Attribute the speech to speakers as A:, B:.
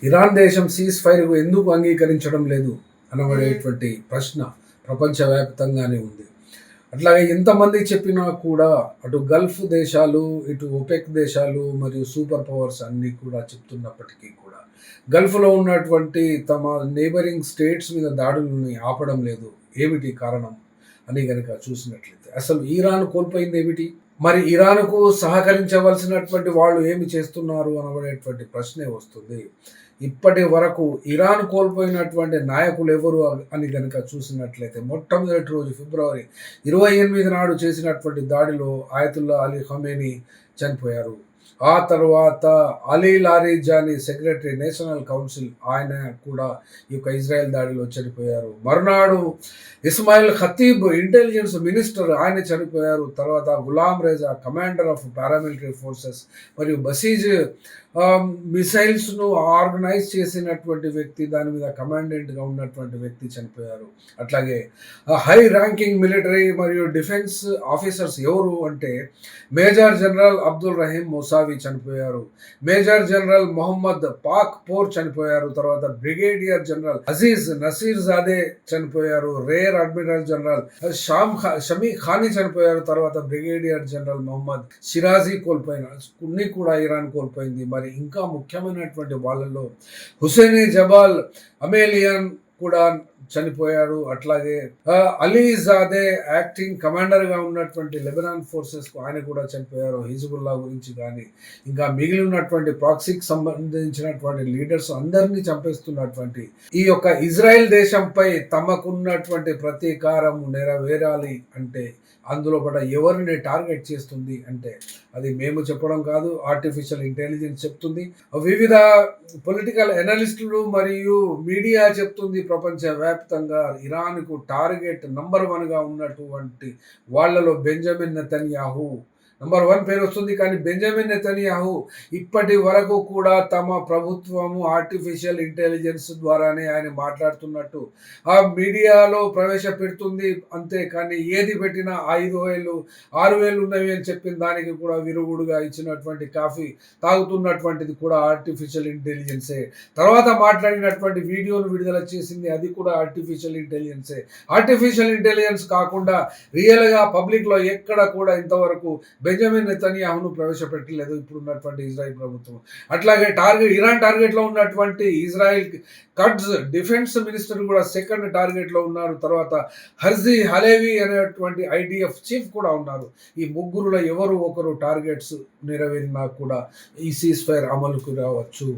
A: Iran దేశం seize ఫైర్కు ఎందుకు అంగీకరించడం లేదు అనబడేటువంటి ప్రశ్న ప్రపంచవ్యాప్తంగానే ఉంది. అట్లాగే ఎంతమంది చెప్పినా కూడా అటు గల్ఫ్ దేశాలు, ఇటు ఒపెక్ దేశాలు మరియు సూపర్ పవర్స్ అన్నీ కూడా చెప్తున్నప్పటికీ కూడా గల్ఫ్‌లో ఉన్నటువంటి తమ నైబరింగ్ స్టేట్స్ మీద దాడులని ఆపడం లేదు. ఏమిటి కారణం అని గనక చూసినట్లయితే అసలు ఇరాన్ కోల్పోయిందేమిటి? మరి ఇరాన్‌కు సహకరించవలసినటువంటి వాళ్ళు ఏమి చేస్తున్నారు అనబడేటువంటి ప్రశ్నే వస్తుంది. ఇప్పటి వరకు ఇరాన్ కోల్పోయినటువంటి నాయకులెవరు అని గనక చూసినట్లయితే మొట్టమొదటి రోజు ఫిబ్రవరి 28 నాడు చేసినటువంటి దాడిలో ఆయతుల్లా అలీ ఖమేనీ చనిపోయారు. ఆ తర్వాత Ali Larijani secretary national council ఆయన కూడా ఈ యొక్క ఇజ్రాయెల్ దాడిలో చనిపోయారు. మరునాడు ఇస్మాయిల్ ఖతీబ్ ఇంటెలిజెన్స్ మినిస్టర్ ఆయన చనిపోయారు. తర్వాత Ghulam Reza commander of paramilitary forces మరియు బసీజ్ మిసైల్స్ను ఆర్గనైజ్ చేసినటువంటి వ్యక్తి, దాని మీద కమాండెంట్గా ఉన్నటువంటి వ్యక్తి చనిపోయారు. అట్లాగే హై ర్యాంకింగ్ మిలిటరీ మరియు డిఫెన్స్ ఆఫీసర్స్ ఎవరు అంటే major general Abdul Rahim Mousavi చనిపోయారు. Major general Mohammad Pakpour చనిపోయారు. తర్వాత brigadier general Aziz Nasirzadeh చనిపోయారు. Rear admiral general Shamkhani చనిపోయారు. తర్వాత బ్రిగేడియర్ జనరల్ మొహమ్మద్ షిరాజీ కొన్ని కూడా ఇరాన్ కోల్పోయింది. మరి ఇంకా ముఖ్యమైనటువంటి వాళ్ళలో హుసేన్ జబాల్ అమేలియన్ కూడా చనిపోయాడు. అట్లాగే అలీజాదే యాక్టింగ్ కమాండర్గా ఉన్నటువంటి లెబనాన్ ఫోర్సెస్కు ఆయన కూడా చనిపోయారు. హిజ్బుల్లా గురించి కానీ ఇంకా మిగిలి ఉన్నటువంటి ప్రాక్సీకి సంబంధించినటువంటి లీడర్స్ అందరినీ చంపేస్తున్నటువంటి ఈ యొక్క ఇజ్రాయెల్ దేశంపై తమకున్నటువంటి ప్రతీకారం నెరవేరాలి అంటే అందులో కూడా ఎవరిని టార్గెట్ చేస్తుంది అంటే అది మేము చెప్పడం కాదు, ఆర్టిఫిషియల్ ఇంటెలిజెన్స్ చెప్తుంది, వివిధ పొలిటికల్ అనలిస్టులు మరియు మీడియా చెప్తుంది. ప్రపంచవ్యాప్తంగా ఇరాన్కు టార్గెట్ నంబర్ 1గా ఉన్నటువంటి వాళ్ళలో బెంజమిన్ నెతన్యాహు నంబర్ 1 పేరు వస్తుంది. కానీ బెంజమిన్ నెతన్యాహు ఇప్పటి వరకు కూడా తమ ప్రభుత్వము ఆర్టిఫిషియల్ ఇంటెలిజెన్స్ ద్వారానే ఆయన మాట్లాడుతున్నట్టు ఆ మీడియాలో ప్రవేశపెడుతుంది అంతే. కానీ ఏది పెట్టినా 5,000 6,000 ఉన్నవి అని చెప్పిన దానికి కూడా విరుగుడుగా ఇచ్చినటువంటి కాఫీ తాగుతున్నటువంటిది కూడా ఆర్టిఫిషియల్ ఇంటెలిజెన్సే. తర్వాత మాట్లాడినటువంటి వీడియోను విడుదల చేసింది అది కూడా ఆర్టిఫిషియల్ ఇంటెలిజెన్సే. ఆర్టిఫిషియల్ ఇంటెలిజెన్స్ కాకుండా రియల్గా పబ్లిక్లో ఎక్కడ కూడా ఇంతవరకు బెంజమిన్ నెతన్యాహును ప్రవేశపెట్టలేదు ఇప్పుడున్నటువంటి ఇజ్రాయెల్ ప్రభుత్వం. అట్లాగే ఇరాన్ టార్గెట్లో ఉన్నటువంటి ఇజ్రాయెల్ కడ్స్ డిఫెన్స్ మినిస్టర్ కూడా సెకండ్ టార్గెట్లో ఉన్నారు. తర్వాత హర్జీ హలేవి అనేటువంటి ఐడిఎఫ్ చీఫ్ కూడా ఉన్నారు. ఈ ముగ్గురులో ఎవరు ఒకరు టార్గెట్స్ నెరవేరినా కూడా ఈ సీజ్ ఫైర్ అమలుకు రావచ్చు.